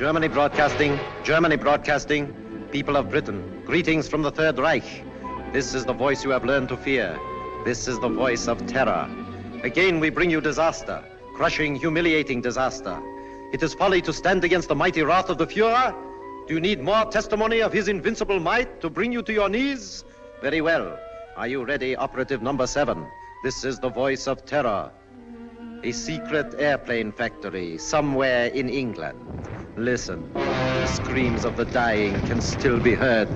Germany broadcasting, people of Britain, greetings from the Third Reich. This is the voice you have learned to fear. This is the voice of terror. Again we bring you disaster, crushing, humiliating disaster. It is folly to stand against the mighty wrath of the Fuhrer. Do you need more testimony of his invincible might to bring you to your knees? Very well. Are you ready, operative number 7? This is the voice of terror. A secret airplane factory somewhere in England. Listen, the screams of the dying can still be heard.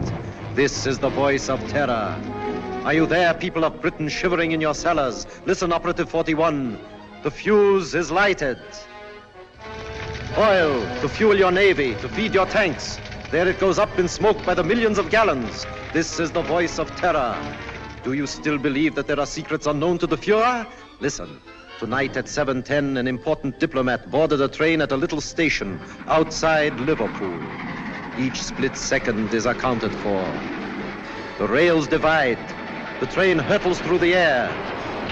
This is the voice of terror. Are you there, people of Britain, shivering in your cellars? Listen, operative 41. The fuse is lighted. Oil to fuel your navy, to feed your tanks. There it goes up in smoke by the millions of gallons. This is the voice of terror. Do you still believe that there are secrets unknown to the Fuhrer? Listen. Tonight at 7:10, an important diplomat boarded a train at a little station outside Liverpool. Each split second is accounted for. The rails divide. The train hurtles through the air.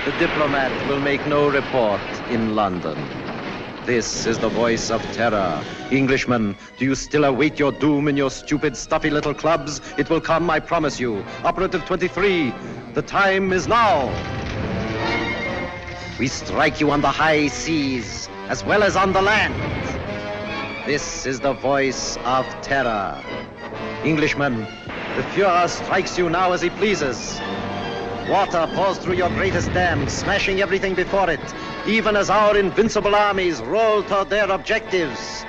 The diplomat will make no report in London. This is the voice of terror. Englishmen, do you still await your doom in your stupid, stuffy little clubs? It will come, I promise you. Operative 23, the time is now. We strike you on the high seas, as well as on the land. This is the voice of terror. Englishmen, the Fuhrer strikes you now as he pleases. Water pours through your greatest dam, smashing everything before it, even as our invincible armies roll toward their objectives.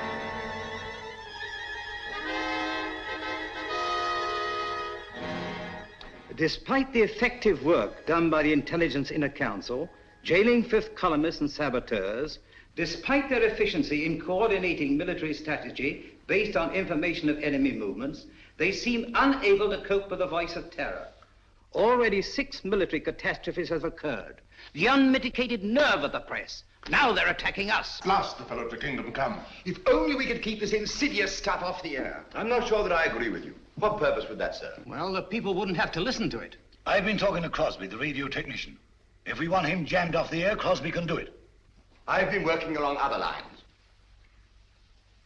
Despite the effective work done by the Intelligence Inner Council, jailing fifth columnists and saboteurs, despite their efficiency in coordinating military strategy based on information of enemy movements, they seem unable to cope with the voice of terror. Already 6 military catastrophes have occurred. The unmitigated nerve of the press. Now they're attacking us. At last the fellow to kingdom come. If only we could keep this insidious stuff off the air. I'm not sure that I agree with you. What purpose would that serve? Well, the people wouldn't have to listen to it. I've been talking to Crosby, the radio technician. If we want him jammed off the air, Crosby can do it. I've been working along other lines.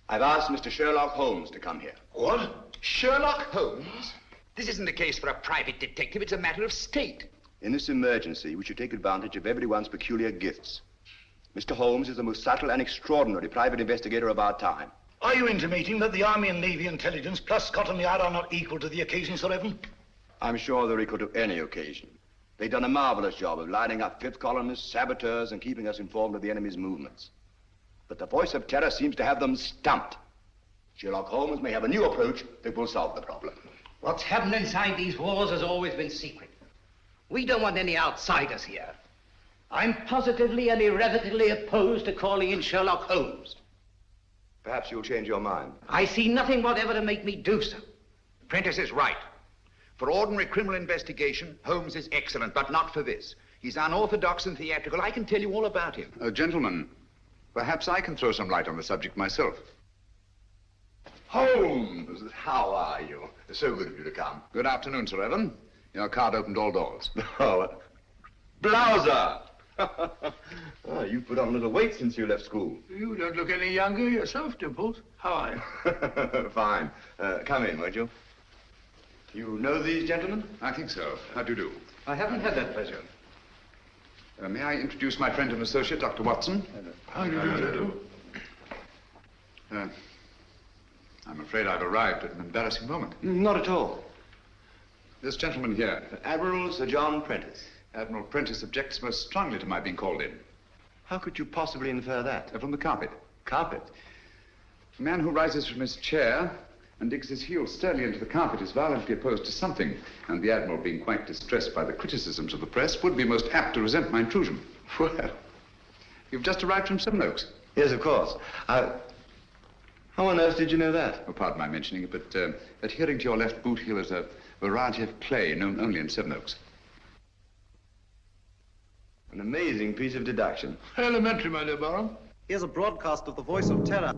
I've asked Mr. Sherlock Holmes to come here. What? Sherlock Holmes? This isn't a case for a private detective, it's a matter of state. In this emergency, we should take advantage of everyone's peculiar gifts. Mr. Holmes is the most subtle and extraordinary private investigator of our time. Are you intimating that the Army and Navy intelligence plus Scotland Yard are not equal to the occasion, Sir Evan? I'm sure they're equal to any occasion. They've done a marvelous job of lining up fifth columnists, saboteurs, and keeping us informed of the enemy's movements. But the voice of terror seems to have them stumped. Sherlock Holmes may have a new approach that will solve the problem. What's happened inside these walls has always been secret. We don't want any outsiders here. I'm positively and irrevocably opposed to calling in Sherlock Holmes. Perhaps you'll change your mind. I see nothing whatever to make me do so. Prentice is right. For ordinary criminal investigation, Holmes is excellent, but not for this. He's unorthodox and theatrical. I can tell you all about him. Gentlemen, perhaps I can throw some light on the subject myself. Holmes, how are you? So good of you to come. Good afternoon, Sir Evan. Your card opened all doors. Oh, Blouser! Oh, you've put on a little weight since you left school. You don't look any younger yourself, Dimples. How are you? Fine. Come in, won't you? You know these gentlemen? I think so. How do you do? I haven't had that pleasure. May I introduce my friend and associate, Dr. Watson? How do you do? I'm afraid I've arrived at an embarrassing moment. Not at all. This gentleman here, Admiral Sir John Prentice. Admiral Prentice, objects most strongly to my being called in. How could you possibly infer that? From the carpet. Carpet? A man who rises from his chair and digs his heels sternly into the carpet is violently opposed to something, and the Admiral, being quite distressed by the criticisms of the press, would be most apt to resent my intrusion. Well, You've just arrived from Sevenoaks. yes, of course. How on earth did you know that? Oh, pardon my mentioning it, but adhering to your left boot heel is a variety of clay known only in Sevenoaks. An amazing piece of deduction. Elementary, my dear Baron. Here's a broadcast of the voice of terror.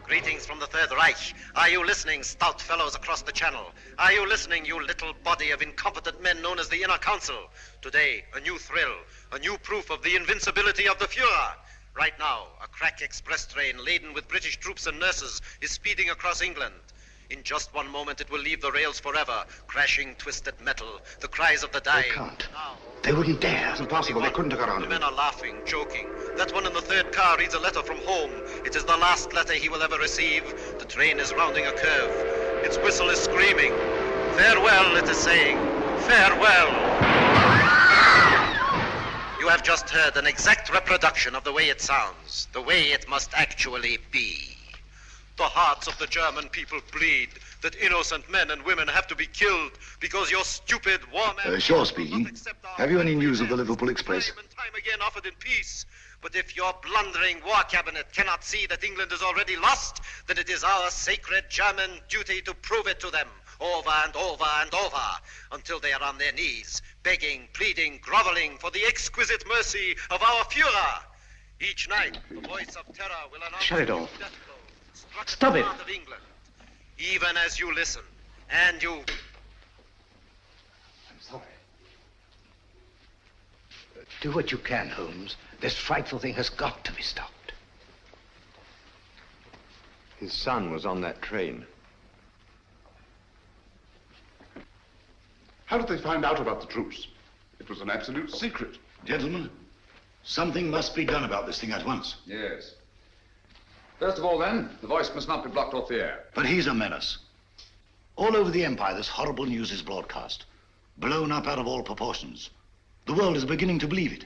Greetings from the Third Reich. Are you listening, stout fellows across the channel? Are you listening, you little body of incompetent men known as the Inner Council? Today, a new thrill, a new proof of the invincibility of the Fuhrer. Right now, a crack express train laden with British troops and nurses is speeding across England. In just one moment, it will leave the rails forever, crashing twisted metal, the cries of the dying. They can't. Now, They wouldn't dare. it's impossible. They couldn't have got on. The men are laughing, joking. That one in the third car reads a letter from home. It is the last letter he will ever receive. The train is rounding a curve. Its whistle is screaming. Farewell, it is saying. Farewell. You have just heard an exact reproduction of the way it sounds, the way it must actually be. The hearts of the German people bleed that innocent men and women have to be killed because your stupid war men... Shaw speaking. Have you any news of the Liverpool Express? Time and time again offered in peace. But if your blundering war cabinet cannot see that England is already lost, then it is our sacred German duty to prove it to them over and over and over until they are on their knees, begging, pleading, groveling for the exquisite mercy of our Fuhrer. Each night, the voice of terror will announce... Shut it off. death blow, struck at Stop the it. heart of England. Even as you listen, and you... I'm sorry. Do what you can, Holmes. This frightful thing has got to be stopped. His son was on that train. How did they find out about the troops? It was an absolute secret. Gentlemen, something must be done about this thing at once. Yes. First of all, then, the voice must not be blocked off the air. But he's a menace. All over the Empire, this horrible news is broadcast, blown up out of all proportions. The world is beginning to believe it.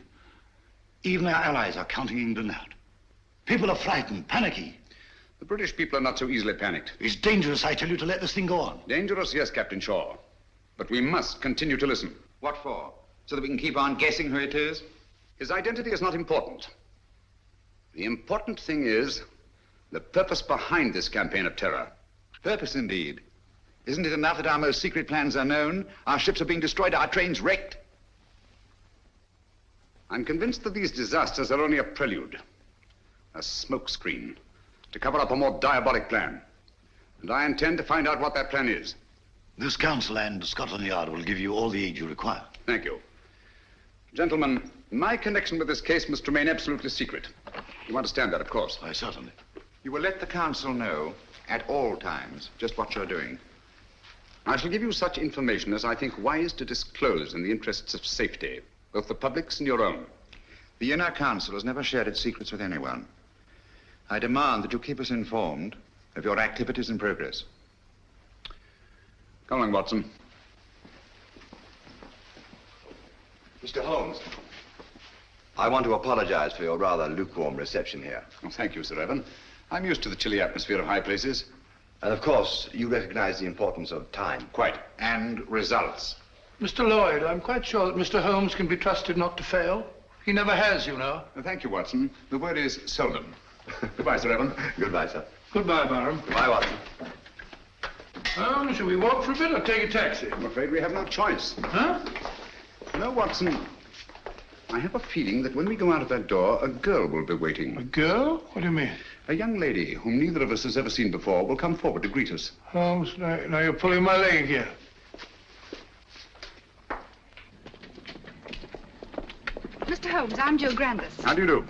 Even our allies are counting England out. People are frightened, panicky. The British people are not so easily panicked. It's dangerous, I tell you, to let this thing go on. Dangerous, yes, Captain Shaw. But we must continue to listen. What for? So that we can keep on guessing who it is? His identity is not important. The important thing is the purpose behind this campaign of terror. Purpose, indeed. Isn't it enough that our most secret plans are known? Our ships are being destroyed, our trains wrecked. I'm convinced that these disasters are only a prelude, a smokescreen, to cover up a more diabolic plan. And I intend to find out what that plan is. This council and Scotland Yard will give you all the aid you require. Thank you. Gentlemen, my connection with this case must remain absolutely secret. You understand that, of course. Why, certainly. You will let the council know at all times just what you're doing. I shall give you such information as I think wise to disclose in the interests of safety, both the public's and your own. The Inner Council has never shared its secrets with anyone. I demand that you keep us informed of your activities and progress. Come along, Watson. Mr. Holmes, I want to apologize for your rather lukewarm reception here. Oh, thank you, Sir Evan. I'm used to the chilly atmosphere of high places. And of course, you recognize the importance of time. Quite. And results. Mr. Lloyd, I'm quite sure that Mr. Holmes can be trusted not to fail. He never has, you know. Thank you, Watson. The word is seldom. Goodbye, Sir Evan. Goodbye, sir. Goodbye, Barham. Goodbye, Watson. Shall we walk for a bit or take a taxi? I'm afraid we have no choice. Huh? No, Watson. I have a feeling that when we go out of that door, a girl will be waiting. A girl? What do you mean? A young lady whom neither of us has ever seen before will come forward to greet us. Holmes, now you're pulling my leg again. Mr. Holmes, I'm Jill Grandis. How do you do?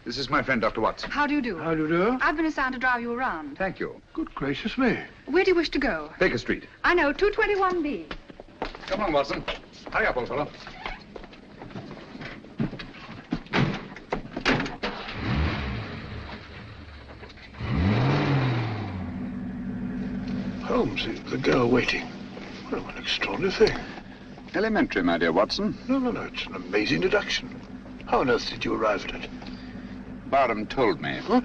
This is my friend, Dr. Watson. How do you do? How do you do? I've been assigned to drive you around. Thank you. Good gracious me. Where do you wish to go? Baker Street. I know, 221B. Come on, Watson. Hurry up, old fellow. Holmes, the girl waiting. What an extraordinary thing. Elementary, my dear Watson. No, it's an amazing deduction. How on earth did you arrive at it? Barham told me. Huh?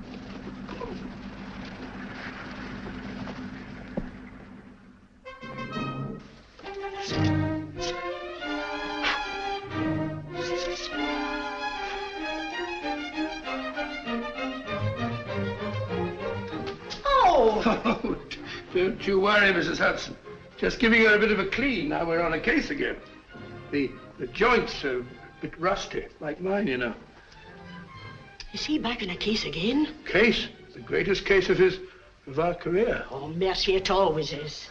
Oh, don't you worry, Mrs. Hudson. Just giving her a bit of a clean. Now we're on a case again. The joints are a bit rusty, like mine, you know. Is he back in a case again? Case? The greatest case of our career. Oh, mercy, it always is.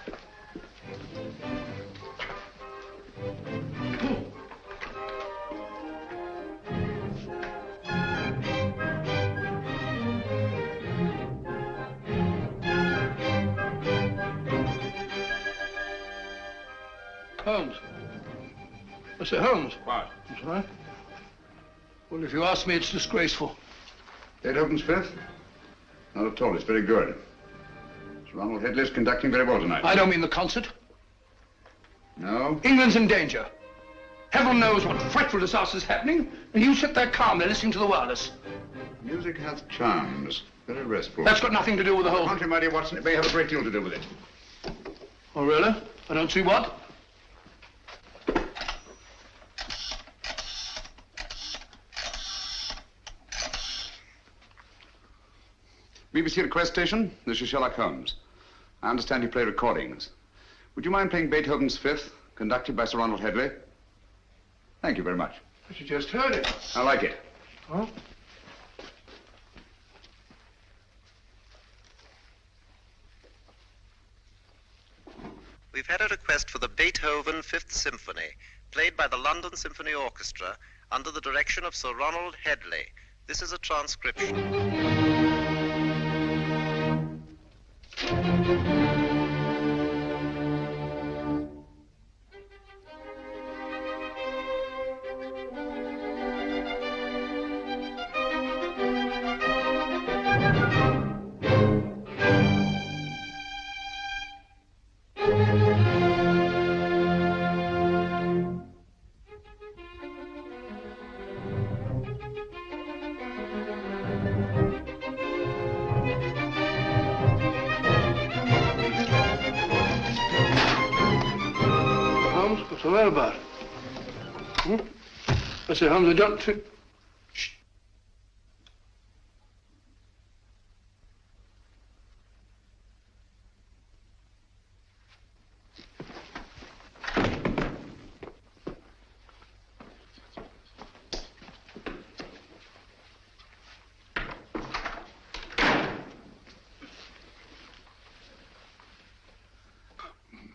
Holmes. Mr. Holmes. What? I'm sorry. Well, if you ask me, it's disgraceful. Beethoven's Fifth? Not at all. It's very good. Sir Ronald Headley's conducting very well tonight. I don't mean the concert. No? England's in danger. Heaven knows what frightful disaster's happening, and you sit there calmly listening to the wireless. Music hath charms. Very restful. That's got nothing to do with the whole... Contrary, my dear Watson, it may have a great deal to do with it. Oh, really? I don't see what. BBC request station, this is Sherlock Holmes. I understand you play recordings. Would you mind playing Beethoven's Fifth, conducted by Sir Ronald Headley? Thank you very much. But you just heard it. I like it. Huh? We've had a request for the Beethoven Fifth Symphony, played by the London Symphony Orchestra under the direction of Sir Ronald Headley. This is a transcription. What's all that about? I say, Holmes, I don't think... Shh.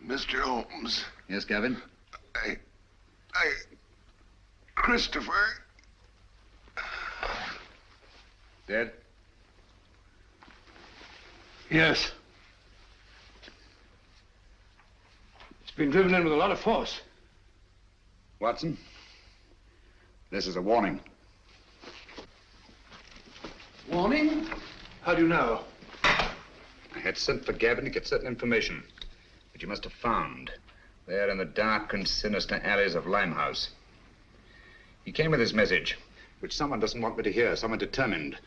Mr. Holmes. Yes, Gavin? Christopher. Dead? Yes. It's been driven in with a lot of force. Watson, this is a warning. Warning? How do you know? I had sent for Gavin to get certain information that you must have found there in the dark and sinister alleys of Limehouse. He came with his message, which someone doesn't want me to hear, someone determined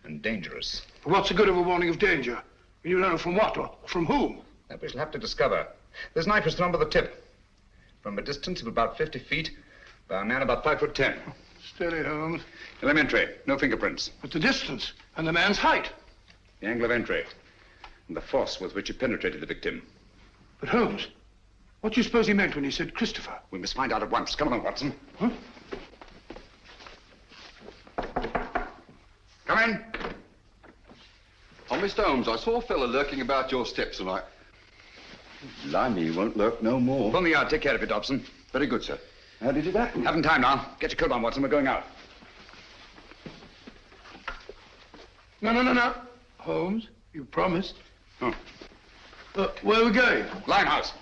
and dangerous. What's the good of a warning of danger? You learn from what or from whom? That we shall have to discover. This knife was thrown by the tip, from a distance of about 50 feet, by a man about 5'10". Steady, Holmes. Elementary. No fingerprints. But the distance and the man's height. The angle of entry. And the force with which he penetrated the victim. But Holmes, what do you suppose he meant when he said Christopher? We must find out at once. Come on, Watson. Huh? Come in. Oh, Mr. Holmes, I saw a fella lurking about your steps and I... Blimey, he won't lurk no more. From the yard. Take care of it, Dobson. Very good, sir. How did it happen? Haven't time now. Get your coat on, Watson. We're going out. No. Holmes, you promised. Oh. Where are we going? Limehouse.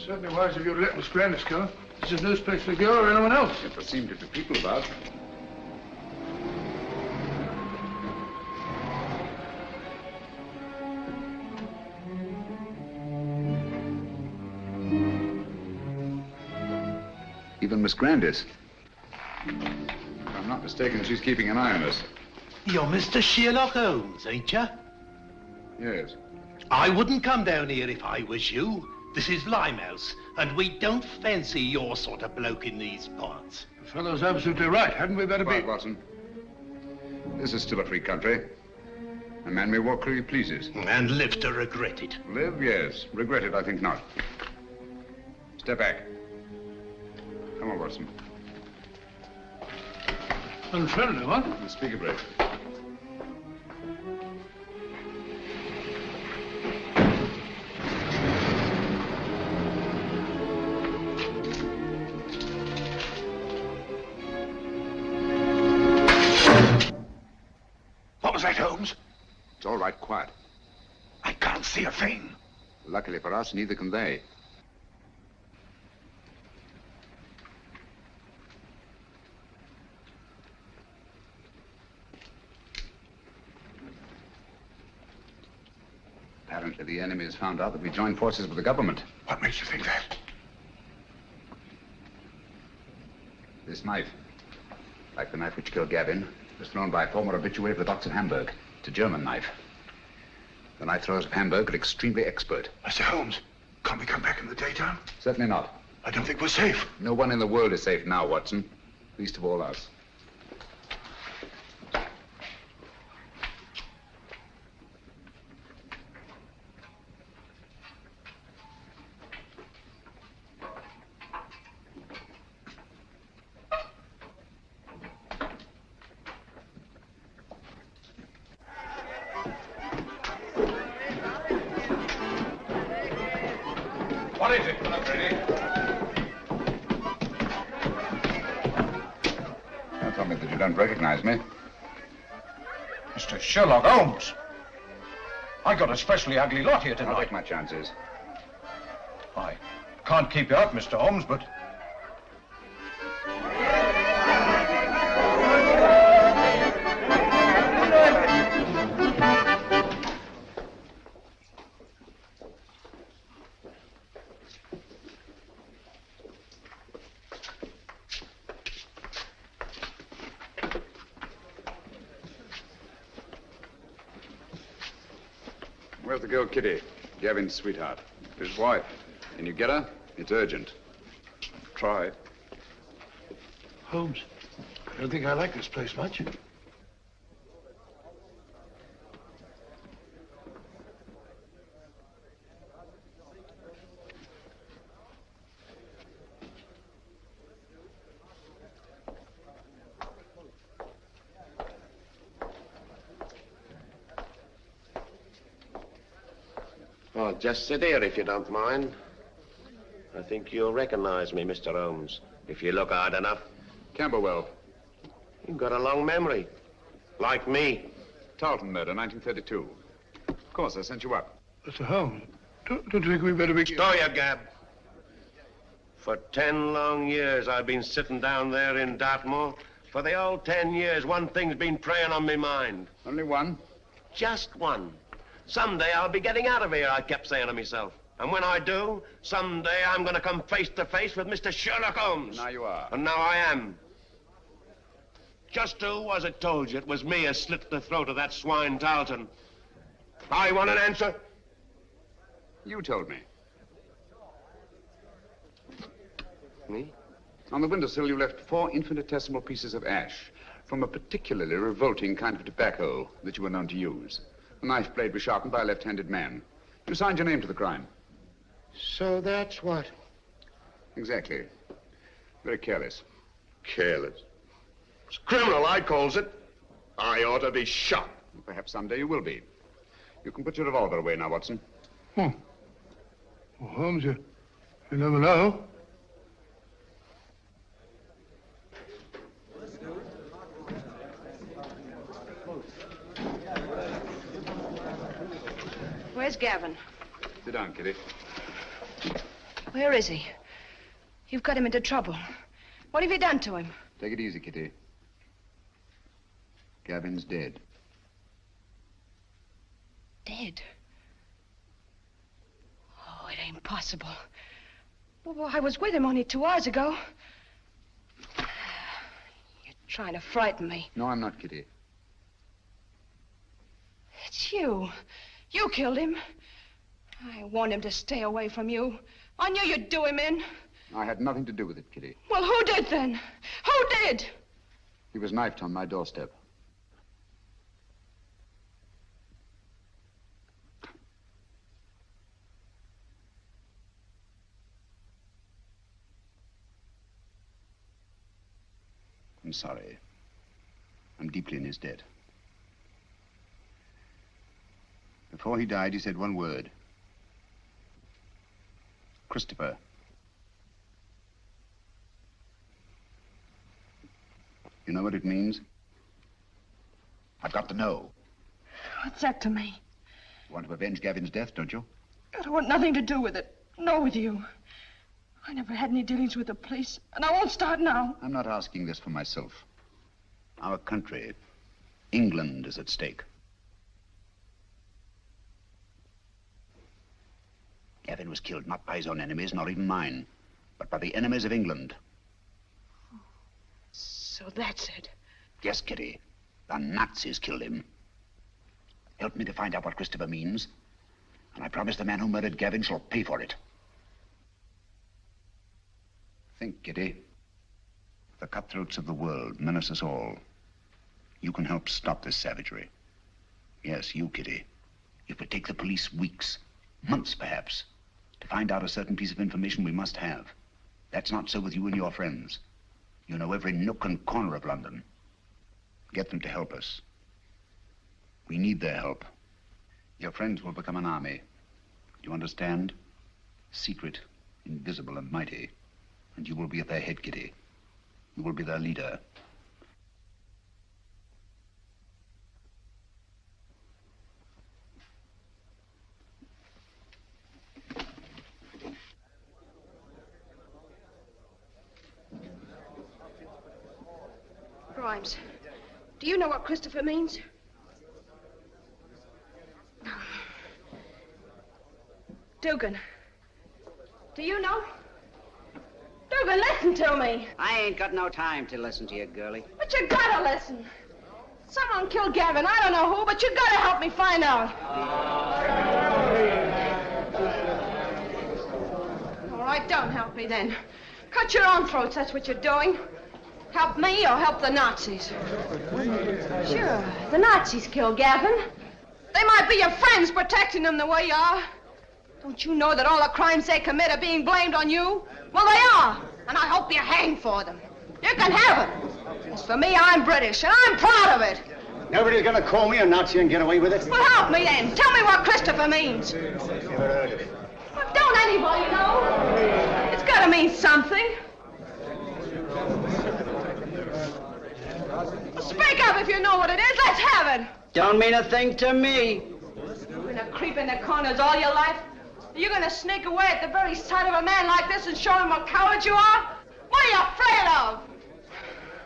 Certainly wise of you to let Miss Grandis go. This is no place for a girl or anyone else. Yet there seem to be people about. Even Miss Grandis. If I'm not mistaken, she's keeping an eye on us. You're Mr. Sherlock Holmes, ain't you? Yes. I wouldn't come down here if I was you. This is Limehouse, and we don't fancy your sort of bloke in these parts. The fellow's absolutely right. Hadn't we better Quiet, be... Watson. This is still a free country. A man may walk where he pleases. And live to regret it. Live, yes. Regret it, I think not. Step back. Come on, Watson. Unfriendly, what? Speak a break. What was that, Holmes? It's all right, quiet. I can't see a thing. Luckily for us, neither can they. Apparently the enemy has found out that we joined forces with the government. What makes you think that? This knife, like the knife which killed Gavin, was thrown by a former habitué of the docks at Hamburg. It's a German knife. The knife throwers of Hamburg are extremely expert. Mr. Holmes, can't we come back in the daytime? Certainly not. I don't think we're safe. No one in the world is safe now, Watson. Least of all us. What is it, Pellegrini? Don't tell me that you don't recognize me. Mr. Sherlock Holmes. I got a specially ugly lot here I'll tonight. take my chances. I can't keep you up, Mr. Holmes, but... Where's the girl Kitty? Gavin's sweetheart. His wife. Can you get her? It's urgent. Try. Holmes, I don't think I like this place much. Oh, just sit here if you don't mind. I think you'll recognize me, Mr. Holmes, if you look hard enough. Camberwell. You've got a long memory. Like me. Tarleton murder, 1932. Of course, I sent you up. Mr. Holmes, don't you think we better be... Stow your gab. For 10 long years, I've been sitting down there in Dartmoor, For the old 10 years, one thing's been preying on my mind. Only one? Just one. Someday I'll be getting out of here, I kept saying to myself. And when I do, someday I'm going to come face to face with Mr. Sherlock Holmes. Now you are. And now I am. Just who was it told you it was me who slit the throat of that swine Tarleton? I want an answer. You told me. Me? On the windowsill, you left 4 infinitesimal pieces of ash from a particularly revolting kind of tobacco that you were known to use. The knife blade was sharpened by a left-handed man. You signed your name to the crime. So that's what? Exactly. Very careless. Careless. It's criminal, I calls it. I ought to be shot. Perhaps someday you will be. You can put your revolver away now, Watson. Well, Holmes, you never know. Where's Gavin? Sit down, Kitty. Where is he? You've got him into trouble. What have you done to him? Take it easy, Kitty. Gavin's dead. Dead? Oh, it ain't possible. Well, I was with him only 2 hours ago. You're trying to frighten me. No, I'm not, Kitty. It's you. You killed him. I warned him to stay away from you. I knew you'd do him in. I had nothing to do with it, Kitty. Well, who did then? Who did? He was knifed on my doorstep. I'm sorry. I'm deeply in his debt. Before he died, he said one word. Christopher. You know what it means? I've got to know. What's that to me? You want to avenge Gavin's death, don't you? I don't want nothing to do with it. Nor with you. I never had any dealings with the police, and I won't start now. I'm not asking this for myself. Our country, England, is at stake. Gavin was killed not by his own enemies, nor even mine, but by the enemies of England. So that's it. Yes, Kitty. The Nazis killed him. Help me to find out what Christopher means, and I promise the man who murdered Gavin shall pay for it. Think, Kitty. The cutthroats of the world menace us all. You can help stop this savagery. Yes, you, Kitty. It would take the police weeks, months perhaps, to find out a certain piece of information we must have. That's not so with you and your friends. You know every nook and corner of London. Get them to help us. We need their help. Your friends will become an army. Do you understand? Secret, invisible, and mighty. And you will be at their head, Kitty. You will be their leader. Grimes, do you know what Christopher means? Dugan, do you know? Dugan, listen to me. I ain't got no time to listen to you, girlie. But you gotta listen. Someone killed Gavin. I don't know who, but you gotta help me find out. All right, don't help me then. Cut your own throats, that's what you're doing. Help me or help the Nazis. Sure, the Nazis killed Gavin. They might be your friends protecting them the way you are. Don't you know that all the crimes they commit are being blamed on you? Well, they are, and I hope you're hanged for them. You can have it. As for me, I'm British, and I'm proud of it. Nobody's gonna call me a Nazi and get away with it. Well, help me then. Tell me what Christopher means. Well, don't anybody know? It's gotta mean something. Well, speak up if you know what it is. Let's have it. Don't mean a thing to me. You're gonna creep in the corners all your life? You're gonna sneak away at the very sight of a man like this and show him what cowards you are? What are you afraid of?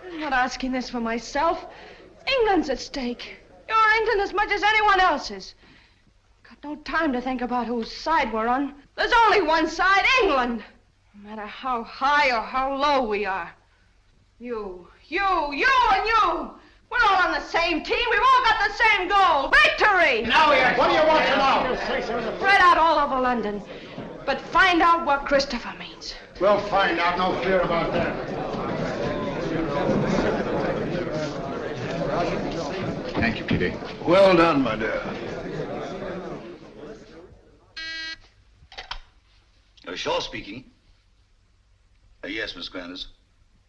I'm not asking this for myself. England's at stake. You're England as much as anyone else's. Got no time to think about whose side we're on. There's only one side, England. No matter how high or how low we are. You, and you. We're all on the same team. We've all got the same goal. Victory! Now, what do you want to know? Spread out all over London. But find out what Christopher means. We'll find out. No fear about that. Thank you, Kitty. Well done, my dear. Shaw speaking. Yes, Miss Grandis.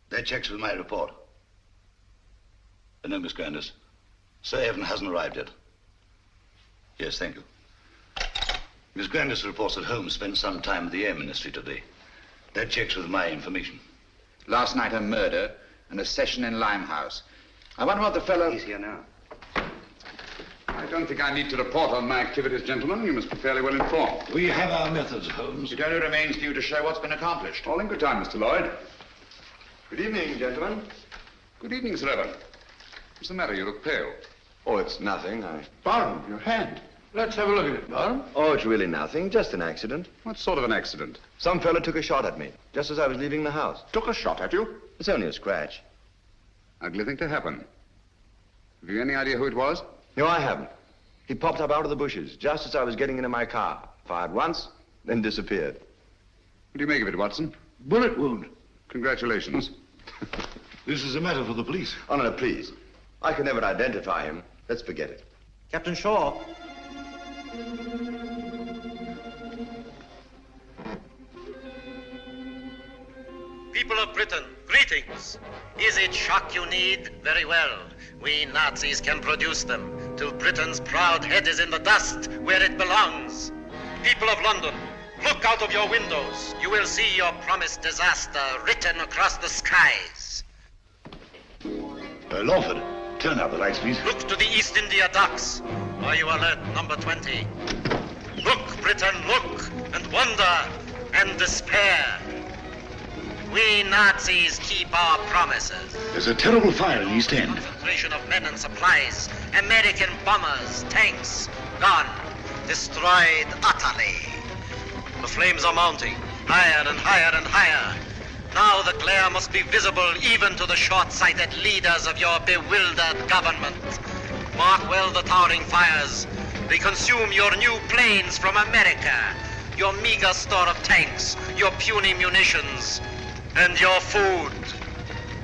That checks with my report. No, Miss Grandis. Sir Evan hasn't arrived yet. Yes, thank you. Miss Grandis reports that Holmes spent some time with the Air Ministry today. That checks with my information. Last night a murder and a session in Limehouse. I wonder what the fellow... He's here now. I don't think I need to report on my activities, gentlemen. You must be fairly well informed. We have our methods, Holmes. It only remains for you to show what's been accomplished. All in good time, Mr. Lloyd. Good evening, gentlemen. Good evening, Sir Evan. What's the matter? You look pale. Oh, it's nothing. Barham, your hand. Let's have a look at it, Barham. Oh, it's really nothing. Just an accident. What sort of an accident? Some fella took a shot at me, just as I was leaving the house. Took a shot at you? It's only a scratch. Ugly thing to happen. Have you any idea who it was? No, I haven't. He popped up out of the bushes, just as I was getting into my car. Fired once, then disappeared. What do you make of it, Watson? Bullet wound. Congratulations. This is a matter for the police. Oh, no, please. I can never identify him. Let's forget it. Captain Shaw. People of Britain, greetings. Is it shock you need? Very well. We Nazis can produce them till Britain's proud head is in the dust where it belongs. People of London, look out of your windows. You will see your promised disaster written across the skies. Lawford, turn out the lights, please. Look to the East India docks. Are you alert, number 20? Look, Britain, look, and wonder, and despair. We Nazis keep our promises. There's a terrible fire in East End. Concentration of men and supplies. American bombers, tanks, gone. Destroyed utterly. The flames are mounting, higher and higher and higher. Now the glare must be visible even to the short-sighted leaders of your bewildered government. Mark well the towering fires. They consume your new planes from America, your meager store of tanks, your puny munitions, and your food.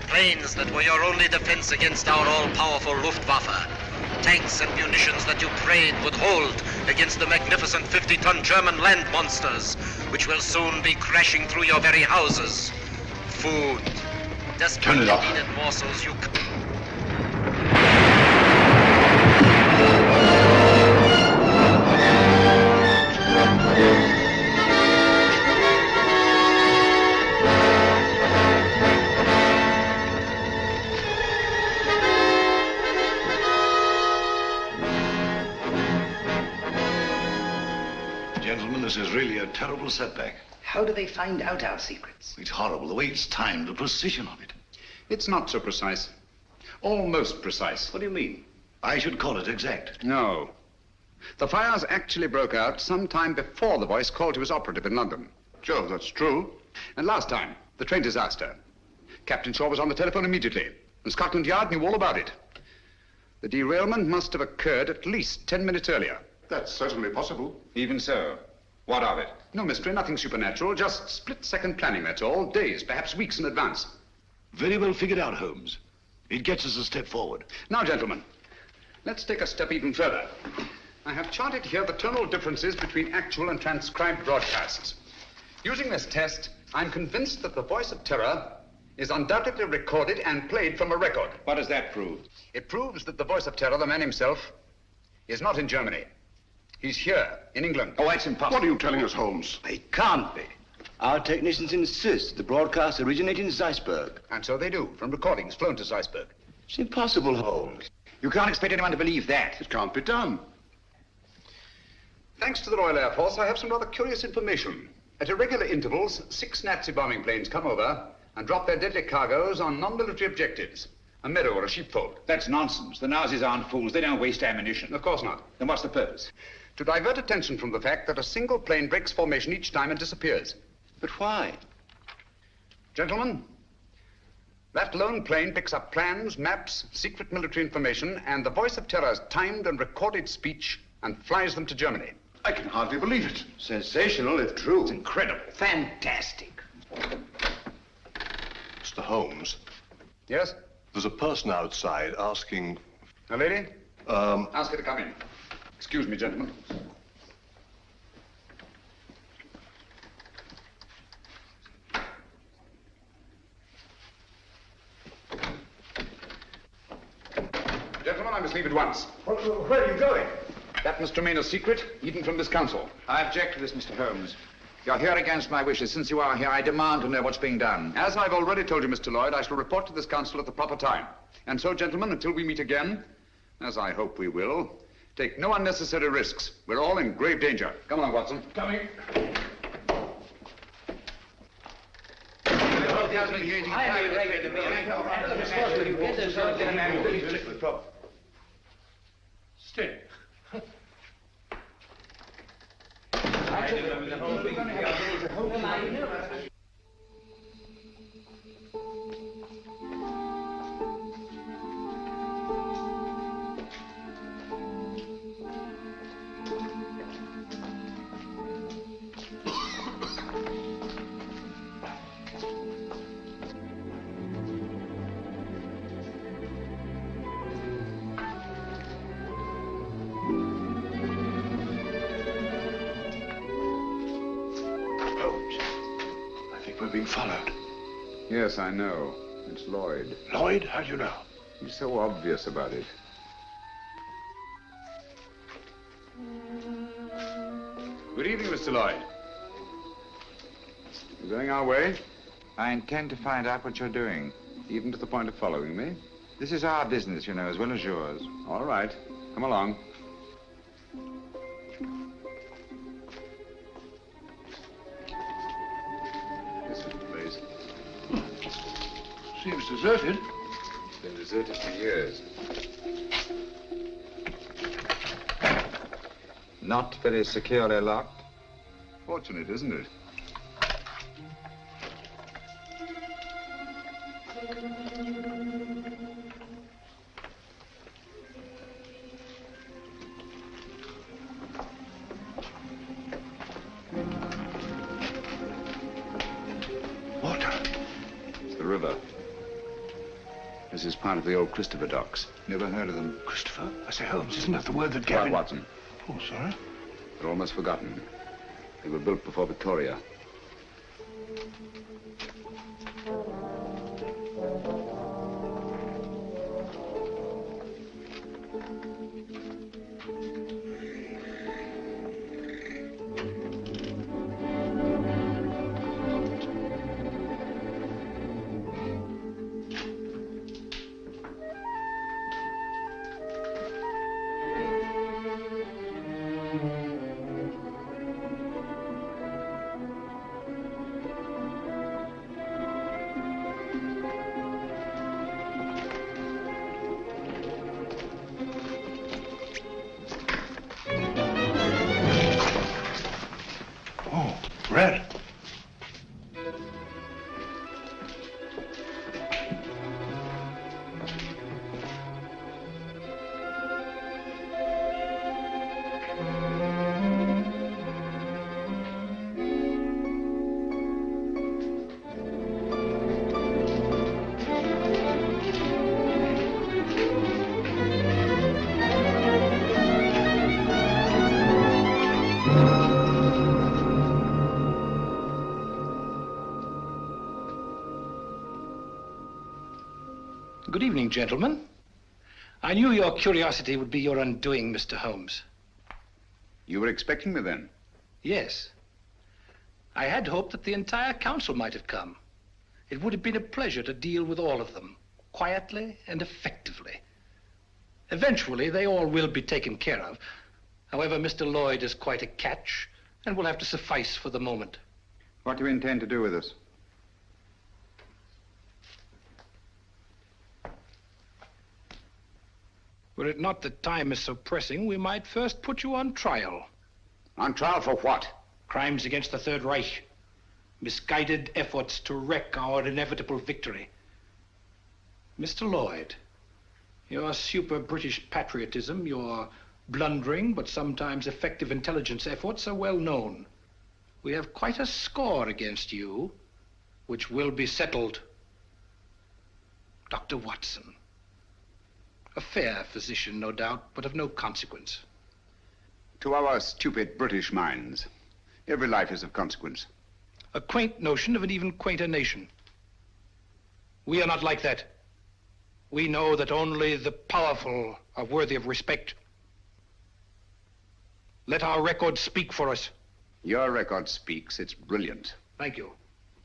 Planes that were your only defense against our all-powerful Luftwaffe. Tanks and munitions that you prayed would hold against the magnificent 50-ton German land monsters, which will soon be crashing through your very houses. Food. Desperately needed morsels you... Gentlemen, this is really a terrible setback. How do they find out our secrets? It's horrible, the way it's timed, the precision of it. It's not so precise. Almost precise. What do you mean? I should call it exact. No. The fires actually broke out some time before the voice called to his operative in London. Sure, that's true. And last time, the train disaster. Captain Shaw was on the telephone immediately, and Scotland Yard knew all about it. The derailment must have occurred at least 10 minutes earlier. That's certainly possible. Even so, what of it? No mystery, nothing supernatural, just split-second planning, that's all. Days, perhaps weeks in advance. Very well figured out, Holmes. It gets us a step forward. Now, gentlemen, let's take a step even further. I have charted here the tonal differences between actual and transcribed broadcasts. Using this test, I'm convinced that the voice of terror is undoubtedly recorded and played from a record. What does that prove? It proves that the voice of terror, the man himself, is not in Germany. He's here, in England. Oh, that's impossible. What are you telling us, Holmes? It can't be. Our technicians insist the broadcast originated in Zeisberg. And so they do, from recordings flown to Zeisberg. It's impossible, Holmes. You can't expect anyone to believe that. It can't be done. Thanks to the Royal Air Force, I have some rather curious information. At irregular intervals, 6 Nazi bombing planes come over, and drop their deadly cargoes on non-military objectives. A meadow or a sheepfold. That's nonsense. The Nazis aren't fools. They don't waste ammunition. Of course not. Then what's the purpose? To divert attention from the fact that a single plane breaks formation each time and disappears. But why? Gentlemen, that lone plane picks up plans, maps, secret military information, and the voice of terror's timed and recorded speech and flies them to Germany. I can hardly believe it. Sensational, if true. It's incredible. Fantastic. Mr. Holmes, Yes? there's a person outside asking... A lady? Um... Ask her to come in. Excuse me, gentlemen. Gentlemen, I must leave at once. Where are you going? That must remain a secret, even from this council. I object to this, Mr. Holmes. You're here against my wishes. Since you are here, I demand to know what's being done. As I've already told you, Mr. Lloyd, I shall report to this council at the proper time. And so, gentlemen, until we meet again, as I hope we will, take no unnecessary risks. We're all in grave danger. Come along, Watson. Coming. Stay. We're being followed. Yes, I know. It's Lloyd. Lloyd? How do you know? He's so obvious about it. Good evening, Mr. Lloyd. We're going our way? I intend to find out what you're doing. Even to the point of following me? This is our business, you know, as well as yours. All right. Come along. This is the place. Seems deserted. It's been deserted for years. Not very securely locked. Fortunate, isn't it? Water. It's the river. This is part of the old Christopher docks. Never heard of them. Christopher? I say, Holmes, isn't that the word that Right, Gavin... Watson. Oh, sorry. They're almost forgotten. They were built before Victoria. Oh, red. Good evening, gentlemen. I knew your curiosity would be your undoing, Mr. Holmes. You were expecting me then? Yes. I had hoped that the entire council might have come. It would have been a pleasure to deal with all of them, quietly and effectively. Eventually, they all will be taken care of. However, Mr. Lloyd is quite a catch and will have to suffice for the moment. What do you intend to do with us? Were it not that time is so pressing, we might first put you on trial. On trial for what? Crimes against the Third Reich. Misguided efforts to wreck our inevitable victory. Mr. Lloyd, your super British patriotism, your blundering but sometimes effective intelligence efforts are well known. We have quite a score against you, which will be settled. Dr. Watson. A fair physician, no doubt, but of no consequence. To our stupid British minds, every life is of consequence. A quaint notion of an even quainter nation. We are not like that. We know that only the powerful are worthy of respect. Let our record speak for us. Your record speaks. It's brilliant. Thank you.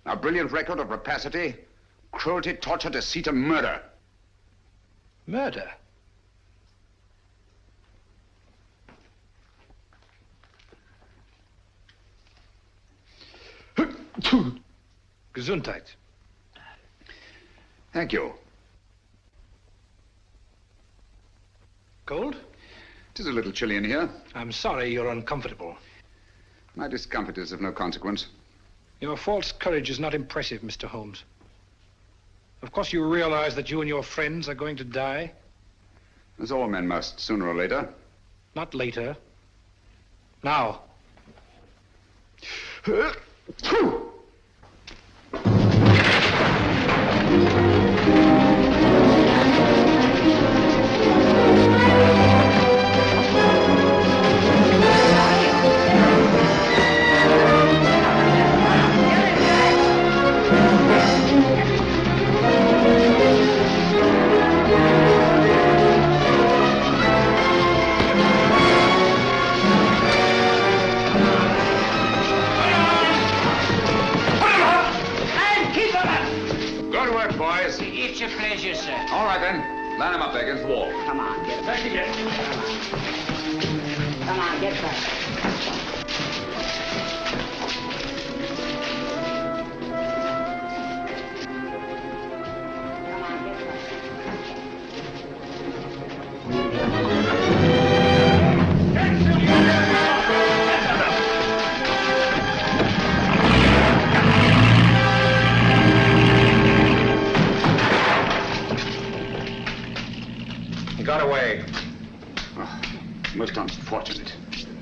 A brilliant record of rapacity, cruelty, torture, deceit, and murder. Murder? Gesundheit. Thank you. Cold? It is a little chilly in here. I'm sorry you're uncomfortable. My discomfort is of no consequence. Your false courage is not impressive, Mr. Holmes. Of course you realize that you and your friends are going to die? As all men must, sooner or later. Not later. Now. It's your pleasure, sir. All right, then. Line him up there against the wall. Come on, get back. Come on, get back. Got away. Oh, most unfortunate.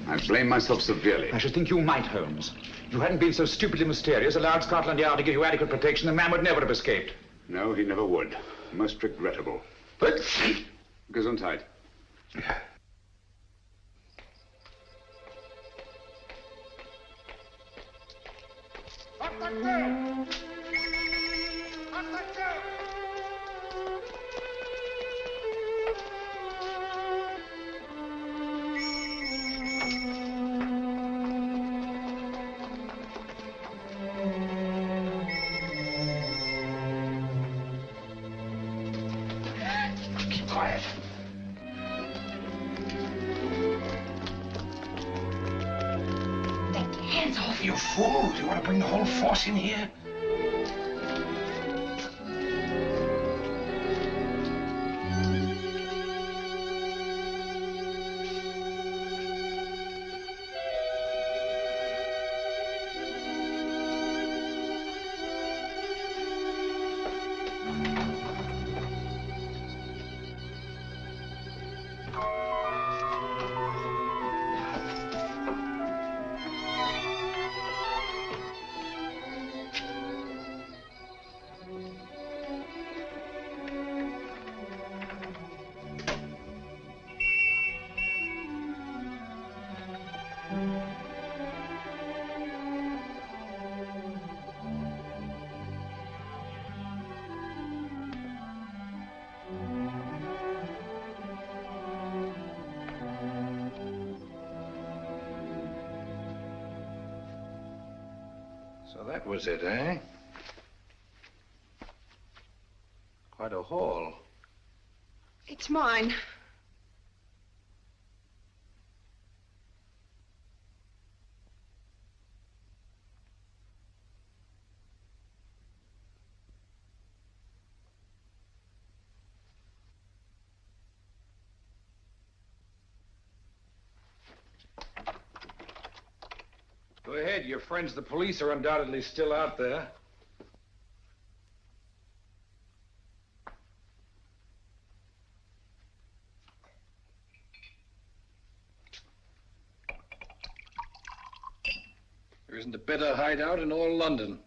I blame myself severely. I should think you might, Holmes. If you hadn't been so stupidly mysterious, allowed Scotland Yard to give you adequate protection, the man would never have escaped. No, he never would. Most regrettable. But Gesundheit. Keep quiet. Take your hands off, you fool. Do you want to bring the whole force in here? So that was it, eh? Quite a haul. It's mine. ahead. Your friends, the police, are undoubtedly still out there. There isn't a better hideout in all London.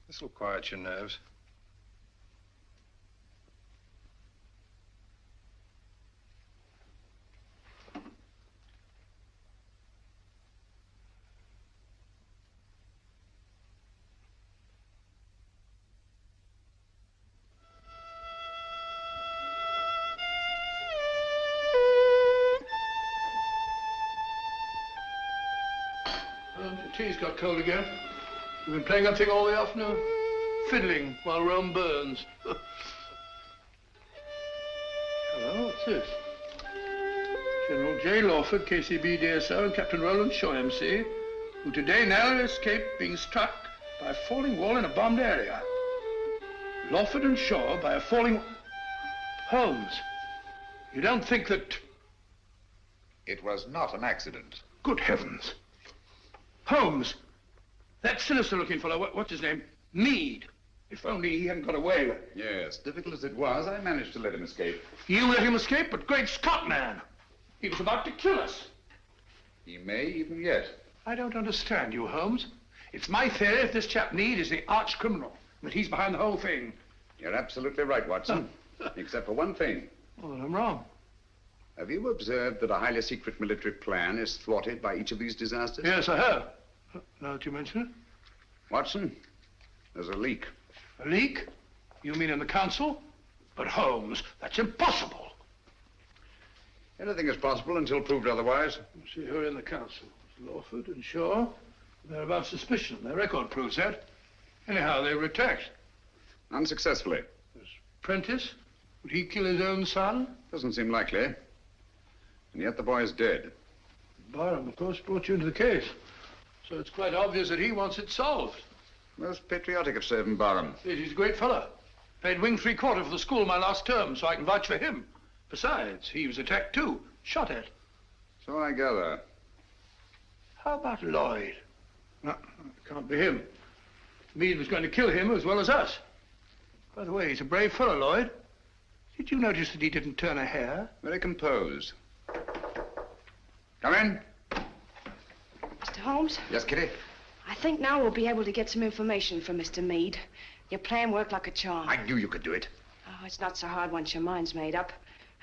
This will quiet your nerves. The tea's got cold again. You've been playing that thing all the afternoon? Fiddling while Rome burns. Hello, what's this? General J. Lawford, KCB DSO, and Captain Roland Shaw, MC, who today narrowly escaped being struck by a falling wall in a bombed area. Lawford and Shaw by a falling... Holmes, you don't think that... It was not an accident. Good heavens. Holmes, that sinister-looking fellow, what's his name? Meade. If only he hadn't got away. Yes, difficult as it was, I managed to let him escape. You let him escape? But great Scott, man! He was about to kill us. He may even yet. I don't understand you, Holmes. It's my theory that this chap Meade is the arch criminal, that he's behind the whole thing. You're absolutely right, Watson. Except for one thing. Well, then I'm wrong. Have you observed that a highly secret military plan is thwarted by each of these disasters? Yes, I have. Now that you mention it. Watson, there's a leak. A leak? You mean in the council? But Holmes, that's impossible. Anything is possible until proved otherwise. Let's see who are in the council. It's Lawford and Shaw. They're above suspicion. Their record proves that. Anyhow, they were attacked. Unsuccessfully. There's Prentice. Would he kill his own son? Doesn't seem likely. And yet the boy is dead. Barham, of course, brought you into the case. So it's quite obvious that he wants it solved. Most patriotic of Savin Barham. Yes, he's a great fellow. Played wing 3/4 for the school my last term, so I can vouch for him. Besides, he was attacked too, shot at. So I gather. How about Lloyd? No, it can't be him. Meade was going to kill him as well as us. By the way, he's a brave fellow, Lloyd. Did you notice that he didn't turn a hair? Very composed. Come in. Mr. Holmes? Yes, Kitty? I think now we'll be able to get some information from Mr. Meade. Your plan worked like a charm. I knew you could do it. Oh, it's not so hard once your mind's made up.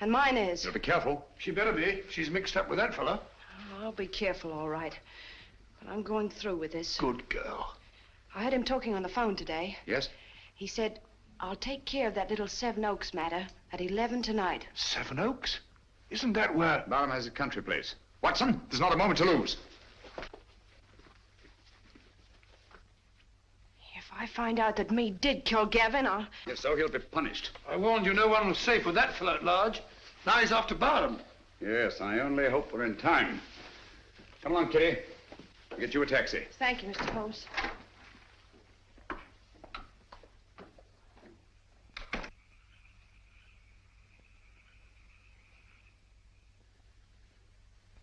And mine is. You'll be careful. She better be. She's mixed up with that fellow. Oh, I'll be careful, all right. But I'm going through with this. Good girl. I heard him talking on the phone today. Yes? He said, I'll take care of that little Seven Oaks matter at 11 tonight. Seven Oaks? Isn't that where... Barham has a country place. Watson, there's not a moment to lose. If I find out that Meade did kill Gavin, I'll... If so, he'll be punished. I warned you no one was safe with that fellow at large. Now he's after Barham. Yes, I only hope we're in time. Come along, Kitty. I'll get you a taxi. Thank you, Mr. Holmes.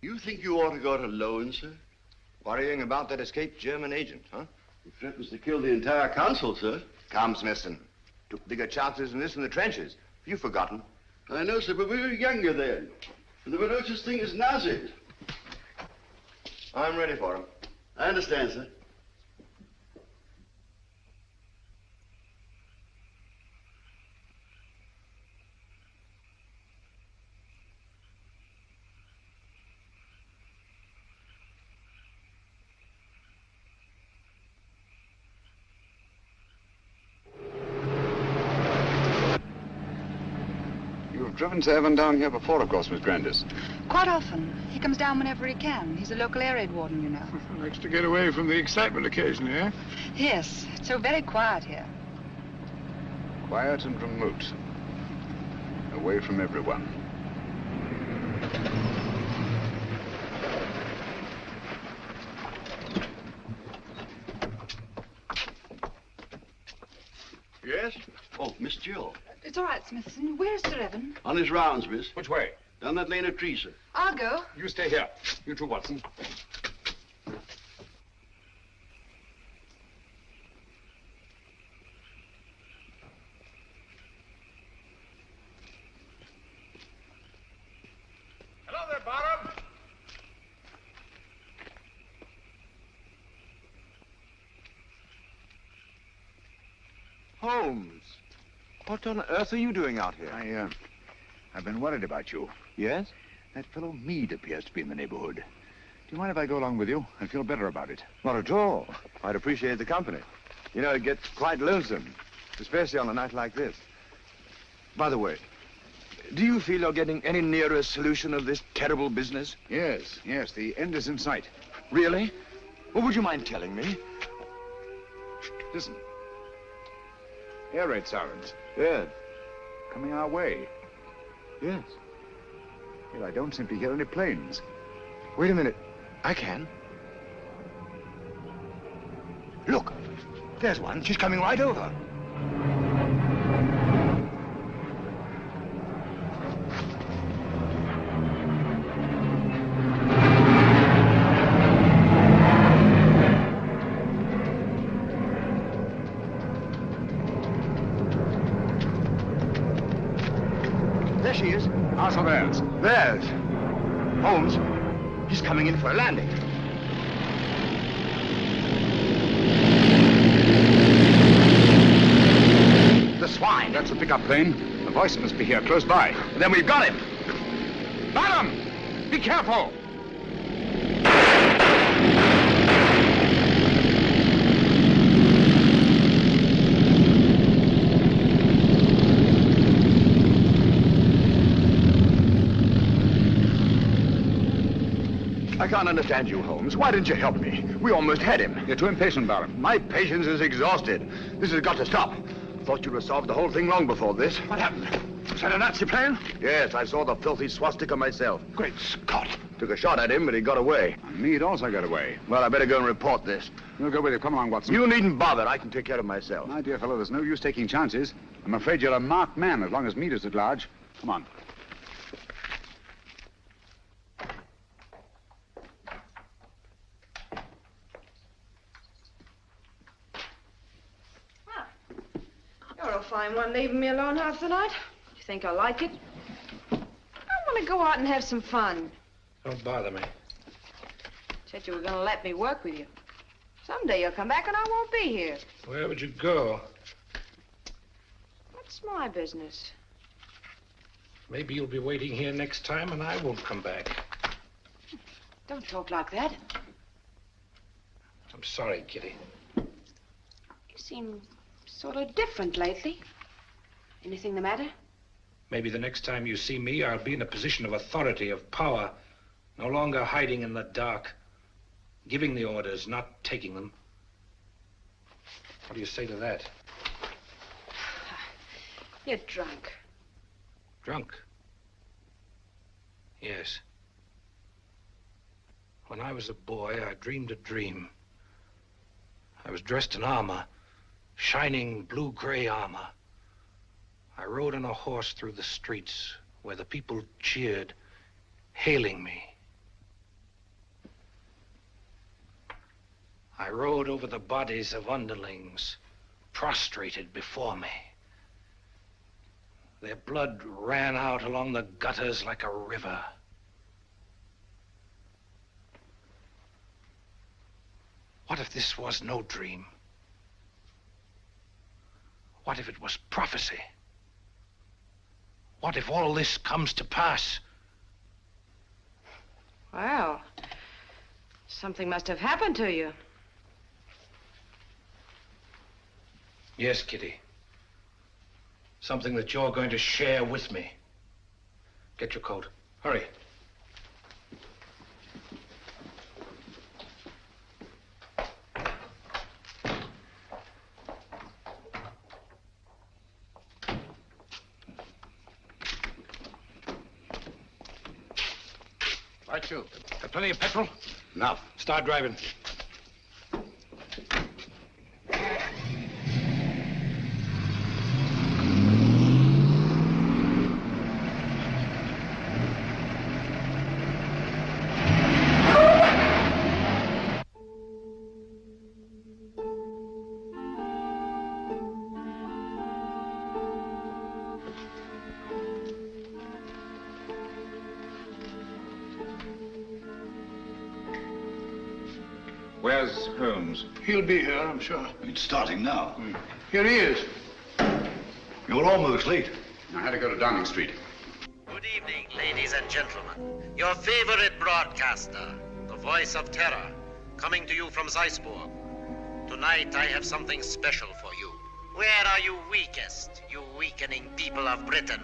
You think you ought to go it alone, sir? Worrying about that escaped German agent, huh? He threatens to kill the entire council, sir. Come, Smithson. Took bigger chances than this in the trenches. Have you forgotten? I know, sir, but we were younger then. And there were no such thing as Nazis. I'm ready for him. I understand, sir. Driven Savin down here before, of course, Miss Grandis. Quite often. He comes down whenever he can. He's a local air raid warden, you know. Likes to get away from the excitement occasionally, eh? Yes. It's so very quiet here. Quiet and remote. away from everyone. Yes? Oh, Miss Jill. It's all right, Smithson. Where's Sir Evan? On his rounds, miss. Which way? Down that lane of trees, sir. I'll go. You stay here. You too, Watson. Hello there, Barham. Holmes, what on earth are you doing out here? I've been worried about you. Yes? That fellow Meade appears to be in the neighborhood. Do you mind if I go along with you? I feel better about it. Not at all. I'd appreciate the company. You know, it gets quite lonesome, especially on a night like this. By the way, do you feel you're getting any nearer a solution of this terrible business? Yes, the end is in sight. Really? Well, would you mind telling me? Listen. Air raid sirens. Yes. Coming our way. Yes. Well, I don't seem to hear any planes. Wait a minute. I can. Look, there's one. She's coming right over. There she is. Ours or theirs? Theirs. Holmes, he's coming in for a landing. The swine. That's a pickup plane. The voice must be here, close by. Then we've got him. Barham! Be careful! I can't understand you, Holmes. Why didn't you help me? We almost had him. You're too impatient, Barham. My patience is exhausted. This has got to stop. Thought you'd have solved the whole thing long before this. What happened? Was that a Nazi plane? Yes, I saw the filthy swastika myself. Great Scott. Took a shot at him, but he got away. Meade also got away. Well, I better go and report this. We'll go with you. Come along, Watson. You needn't bother. I can take care of myself. My dear fellow, there's no use taking chances. I'm afraid you're a marked man as long as Meade is at large. Come on. You're a fine one, leaving me alone half the night. You think I like it? I want to go out and have some fun. Don't bother me. Said you were going to let me work with you. Someday you'll come back and I won't be here. Where would you go? What's my business? Maybe you'll be waiting here next time and I won't come back. Don't talk like that. I'm sorry, Kitty. You seem sort of different lately. Anything the matter? Maybe the next time you see me, I'll be in a position of authority, of power. No longer hiding in the dark. Giving the orders, not taking them. What do you say to that? You're drunk. Drunk? Yes. When I was a boy, I dreamed a dream. I was dressed in armor, shining blue-gray armor. I rode on a horse through the streets where the people cheered, hailing me. I rode over the bodies of underlings prostrated before me. Their blood ran out along the gutters like a river. What if this was no dream? What if it was prophecy? What if all this comes to pass? Well, something must have happened to you. Yes, Kitty. Something that you're going to share with me. Get your coat. Hurry. Right, you. Got plenty of petrol? Enough. Start driving. Where's Holmes? He'll be here, I'm sure. It's starting now. Here he is. You're almost late. I had to go to Downing Street. Good evening, ladies and gentlemen. Your favorite broadcaster, the voice of terror, coming to you from Zeisburg. Tonight I have something special for you. Where are you weakest, you weakening people of Britain?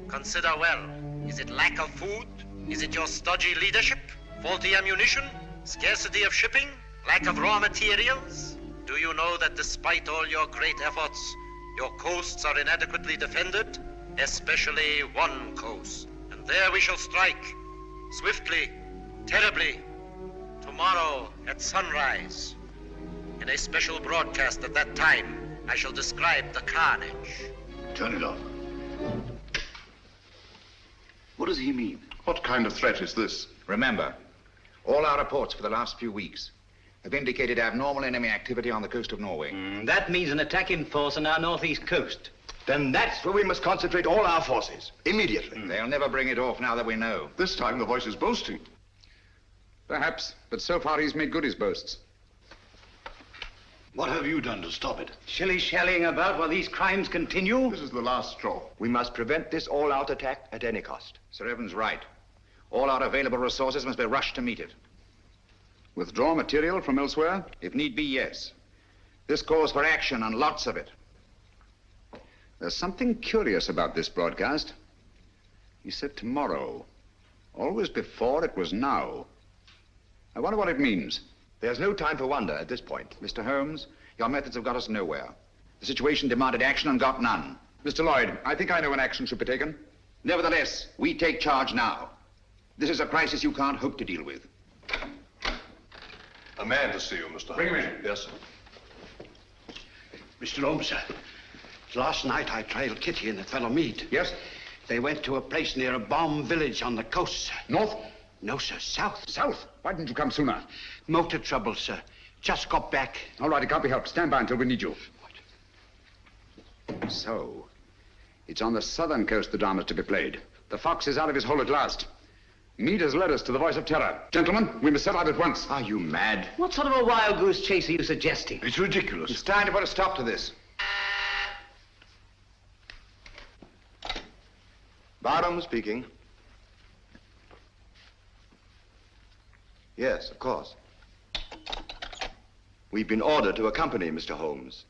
Consider well. Is it lack of food? Is it your stodgy leadership? Faulty ammunition? Scarcity of shipping? Lack of raw materials? Do you know that despite all your great efforts, your coasts are inadequately defended? Especially one coast. And there we shall strike. Swiftly, terribly. Tomorrow at sunrise. In a special broadcast at that time, I shall describe the carnage. Turn it off. What does he mean? What kind of threat is this? Remember, all our reports for the last few weeks have indicated abnormal enemy activity on the coast of Norway. That means an attack in force on our northeast coast. Then that's where we must concentrate all our forces, immediately. They'll never bring it off now that we know. This time the voice is boasting. Perhaps, but so far he's made good his boasts. What have you done to stop it? Shilly-shallying about while these crimes continue? This is the last straw. We must prevent this all-out attack at any cost. Sir Evan's right. All our available resources must be rushed to meet it. Withdraw material from elsewhere? If need be, yes. This calls for action, and lots of it. There's something curious about this broadcast. He said tomorrow. Always before, it was now. I wonder what it means. There's no time for wonder at this point. Mr. Holmes, your methods have got us nowhere. The situation demanded action and got none. Mr. Lloyd, I think I know when action should be taken. Nevertheless, we take charge now. This is a crisis you can't hope to deal with. A man to see you, Mr. Holmes. Bring him in. Yes, sir. Mr. Holmes, sir. Last night I trailed Kitty and the fellow Meade. Yes? They went to a place near a bomb village on the coast, sir. North? No, sir, south. South? Why didn't you come sooner? Motor trouble, sir. Just got back. All right, it can't be helped. Stand by until we need you. What? So, it's on the southern coast the drama's to be played. The fox is out of his hole at last. Meade has led us to the voice of terror. Gentlemen, we must set out at once. Are you mad? What sort of a wild goose chase are you suggesting? It's ridiculous. It's time to put a stop to this. Barnum speaking. Yes, of course. We've been ordered to accompany Mr. Holmes.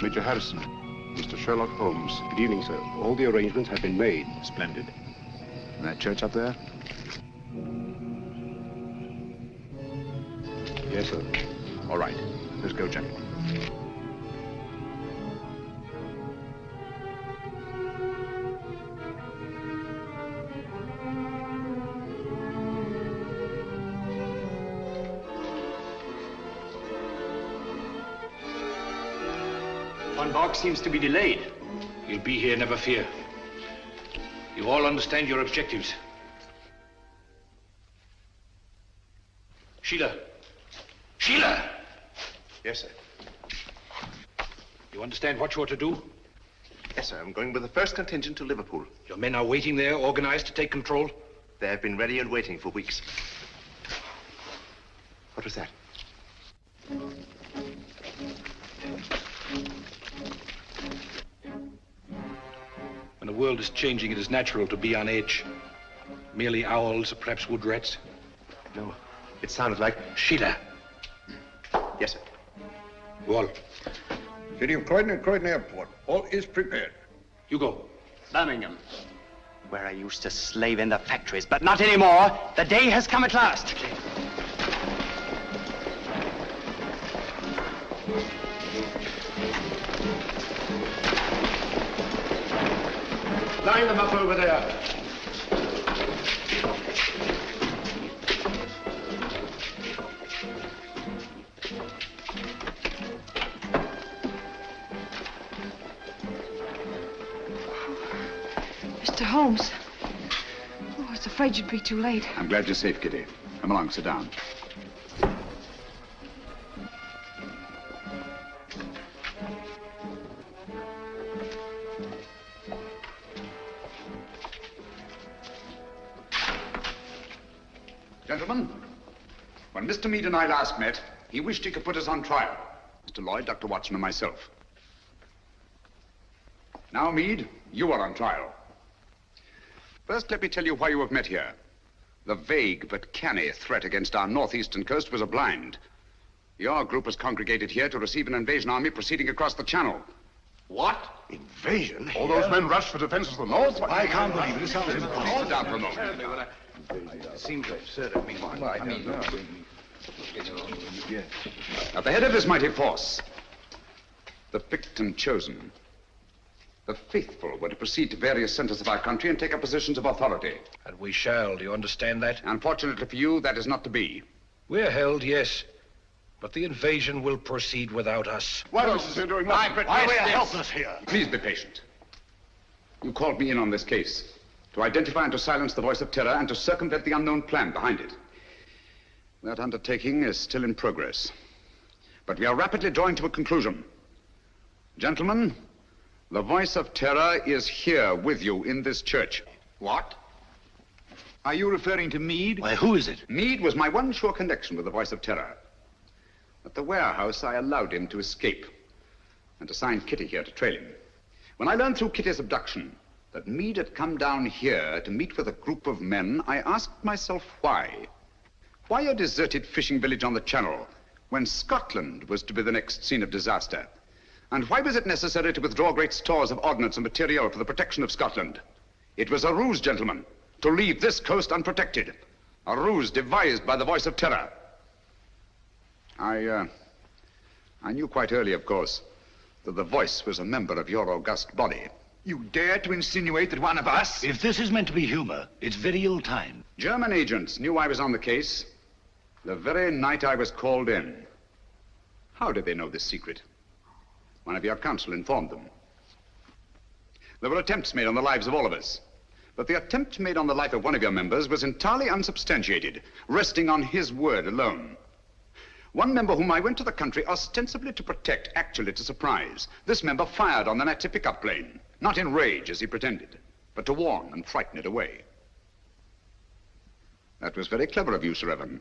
Major Harrison, Mr. Sherlock Holmes. Good evening, sir. All the arrangements have been made. Splendid. And that church up there? Yes, sir. All right. Let's go, gentlemen. Von Bach seems to be delayed. He'll be here, never fear. You all understand your objectives. Sheila! Sheila! Yes, sir. You understand what you're to do? Yes, sir. I'm going with the first contingent to Liverpool. Your men are waiting there, organized to take control? They have been ready and waiting for weeks. What was that? When the world is changing, it is natural to be on edge. Merely owls or perhaps wood rats? No, it sounded like Sheila. Yes, sir. Wall. City of Croydon and Croydon Airport. All is prepared. You go. Birmingham, where I used to slave in the factories, but not anymore. The day has come at last. Line them up over there. Mr. Holmes. Oh, I was afraid you'd be too late. I'm glad you're safe, Kitty. Come along, sit down. Gentlemen, when Mr. Meade and I last met, he wished he could put us on trial. Mr. Lloyd, Dr. Watson, and myself. Now, Meade, you are on trial. First, let me tell you why you have met here. The vague but canny threat against our northeastern coast was a blind. Your group has congregated here to receive an invasion army proceeding across the channel. What? Invasion? All Here? those men rushed for defenses of the north? I can't believe it. It sounds impossible. Sit down for a moment. It seems absurd. I mean, At the head of this mighty force, the picked and chosen, the faithful were to proceed to various centers of our country and take up positions of authority. And we shall. Do you understand that? Unfortunately for you, that is not to be. We're held, yes. But the invasion will proceed without us. What else is there doing nothing? Why we're helpless here? Please be patient. You called me in on this case to identify and to silence the voice of terror and to circumvent the unknown plan behind it. That undertaking is still in progress. But we are rapidly drawing to a conclusion. Gentlemen, the voice of terror is here with you in this church. What? Are you referring to Meade? Why, who is it? Meade was my one sure connection with the voice of terror. At the warehouse, I allowed him to escape and assigned Kitty here to trail him. When I learned through Kitty's abduction that Meade had come down here to meet with a group of men, I asked myself why. Why a deserted fishing village on the Channel when Scotland was to be the next scene of disaster? And why was it necessary to withdraw great stores of ordnance and material for the protection of Scotland? It was a ruse, gentlemen, to leave this coast unprotected. A ruse devised by the voice of terror. I knew quite early, of course, that the voice was a member of your august body. You dare to insinuate that one of us? If this is meant to be humor, it's very ill timed. German agents knew I was on the case the very night I was called in. How did they know this secret? One of your counsel informed them. There were attempts made on the lives of all of us. But the attempt made on the life of one of your members was entirely unsubstantiated, resting on his word alone. One member whom I went to the country ostensibly to protect, actually to surprise. This member fired on the Nazi pickup plane, not in rage as he pretended, but to warn and frighten it away. That was very clever of you, Sir Evan.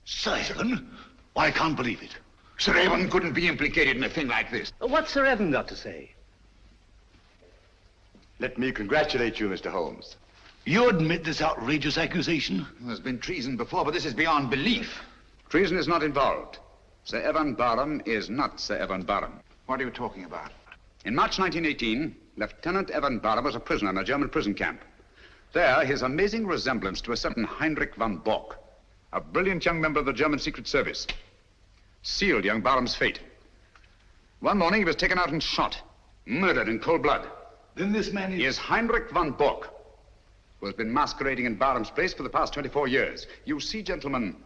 Sir Evan? Why, I can't believe it. Sir Evan couldn't be implicated in a thing like this. What's Sir Evan got to say? Let me congratulate you, Mr. Holmes. You admit this outrageous accusation? There's been treason before, but this is beyond belief. Treason is not involved. Sir Evan Barham is not Sir Evan Barham. What are you talking about? In March 1918, Lieutenant Evan Barham was a prisoner in a German prison camp. There, his amazing resemblance to a certain Heinrich von Bock, a brilliant young member of the German Secret Service, sealed young Barham's fate. One morning, he was taken out and shot, murdered in cold blood. Then this man is Heinrich von Bock, who has been masquerading in Barham's place for the past 24 years. You see, gentlemen,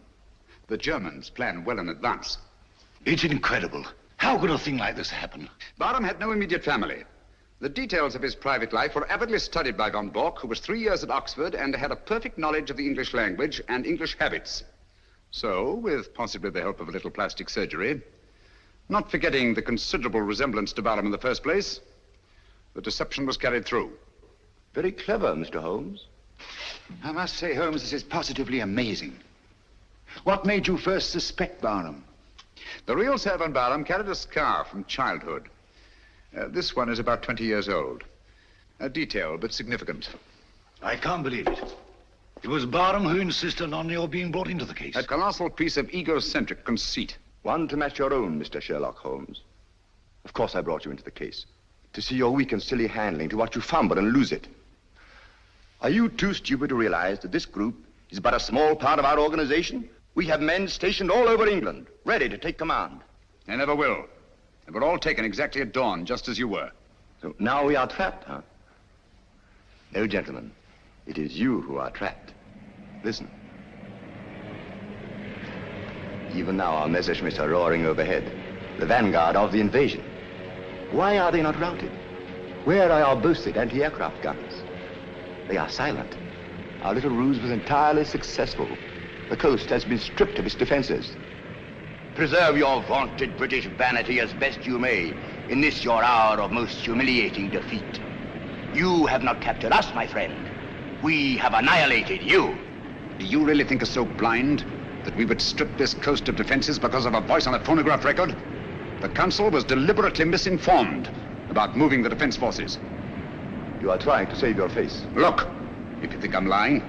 the Germans plan well in advance. It's incredible. How could a thing like this happen? Barham had no immediate family. The details of his private life were avidly studied by von Bock, who was 3 years at Oxford and had a perfect knowledge of the English language and English habits. So, with possibly the help of a little plastic surgery, Not forgetting the considerable resemblance to Barham in the first place, the deception was carried through. Very clever, Mr. Holmes. I must say, Holmes, this is positively amazing. What made you first suspect Barham? The real Sir Van Barham carried a scar from childhood. This one is about 20 years old. A detail, but significant. I can't believe it. It was Barham who insisted on your being brought into the case. A colossal piece of egocentric conceit. One to match your own, Mr. Sherlock Holmes. Of course I brought you into the case. To see your weak and silly handling, to watch you fumble and lose it. Are you too stupid to realize that this group is but a small part of our organization? We have men stationed all over England, ready to take command. They never will. They were all taken exactly at dawn, just as you were. So now we are trapped, huh? No, gentlemen. It is you who are trapped. Listen. Even now our Messerschmitts are roaring overhead, the vanguard of the invasion. Why are they not routed? Where are our boasted anti-aircraft guns? They are silent. Our little ruse was entirely successful. The coast has been stripped of its defenses. Preserve your vaunted British vanity as best you may in this your hour of most humiliating defeat. You have not captured us, my friend. We have annihilated you. Do you really think us so blind that we would strip this coast of defenses because of a voice on a phonograph record? The Council was deliberately misinformed about moving the defense forces. You are trying to save your face. Look, if you think I'm lying.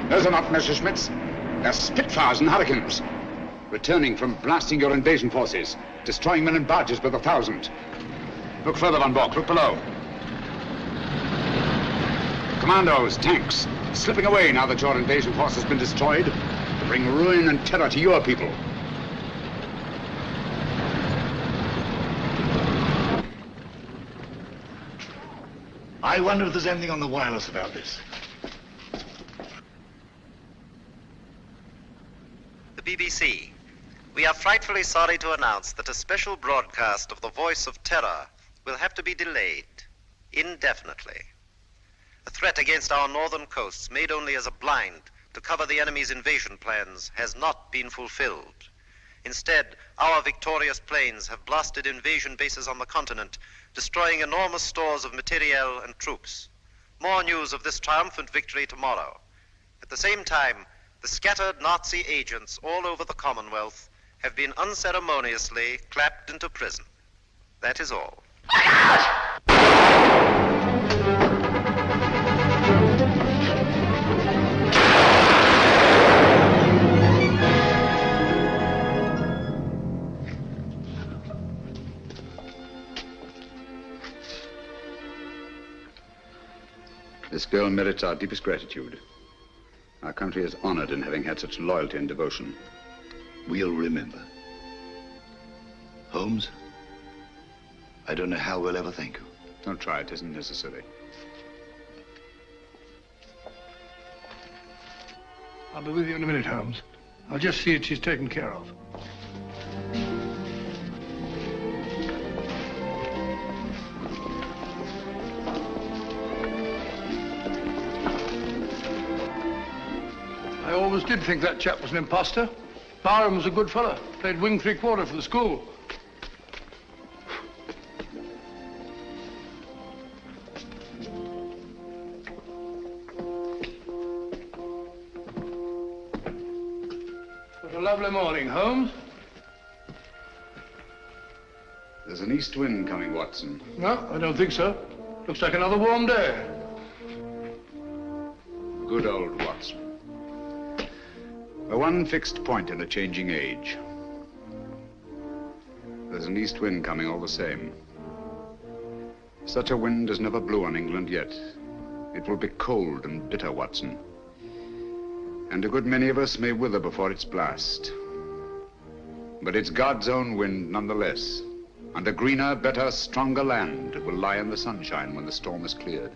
Those are not Messerschmitts. They're Spitfires and Hurricanes. Returning from blasting your invasion forces, destroying men and barges by the thousand. Look further, Van Bork. Look below. Commandos, tanks, slipping away now that your invasion force has been destroyed to bring ruin and terror to your people. I wonder if there's anything on the wireless about this. The BBC. We are frightfully sorry to announce that a special broadcast of The Voice of Terror will have to be delayed indefinitely. The threat against our northern coasts, made only as a blind to cover the enemy's invasion plans, has not been fulfilled. Instead, our victorious planes have blasted invasion bases on the continent, destroying enormous stores of materiel and troops. More news of this triumphant victory tomorrow. At the same time, the scattered Nazi agents all over the Commonwealth have been unceremoniously clapped into prison. That is all. This girl merits our deepest gratitude. Our country is honored in having had such loyalty and devotion. We'll remember. Holmes, I don't know how we'll ever thank you. Don't try, it isn't necessary. I'll be with you in a minute, Holmes. I'll just see that she's taken care of. I always did think that chap was an imposter. Barham was a good fellow. Played wing three-quarter for the school. What a lovely morning, Holmes. There's an east wind coming, Watson. No, I don't think so. Looks like another warm day. Good old Watson. The one fixed point in a changing age. There's an east wind coming all the same. Such a wind has never blew on England yet. It will be cold and bitter, Watson. And a good many of us may wither before its blast. But it's God's own wind nonetheless. And a greener, better, stronger land will lie in the sunshine when the storm is cleared.